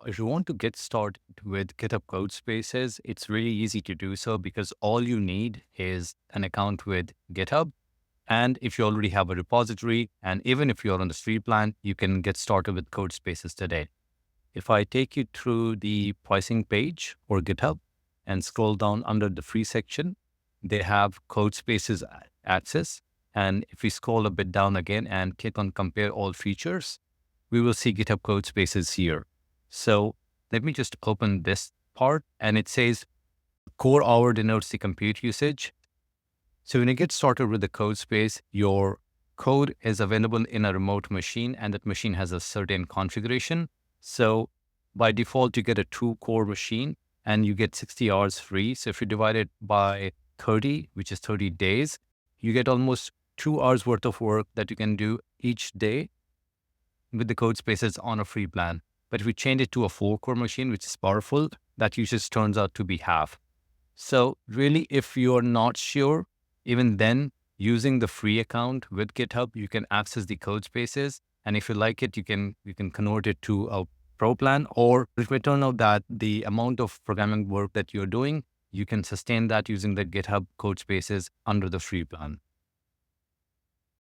if you want to get started with GitHub Codespaces, it's really easy to do so because all you need is an account with GitHub. And if you already have a repository, and even if you're on the free plan, you can get started with Codespaces today. If I take you through the pricing page for GitHub and scroll down under the free section, they have Codespaces access. And if we scroll a bit down again and click on compare all features, we will see GitHub Codespaces here. So let me just open this part, and it says core hour denotes the compute usage. So when you get started with the Codespace, your code is available in a remote machine, and that machine has a certain configuration. So by default, you get a 2-core machine and you get 60 hours free. So if you divide it by 30, which is 30 days, you get almost 2 hours worth of work that you can do each day with the Codespaces on a free plan. But if we change it to a 4-core machine, which is powerful, that usage turns out to be half. So really, if you're not sure, even then, using the free account with GitHub, you can access the Codespaces. And if you like it, you can convert it to a pro plan, or it may turn out that the amount of programming work that you're doing, you can sustain that using the GitHub Codespaces under the free plan.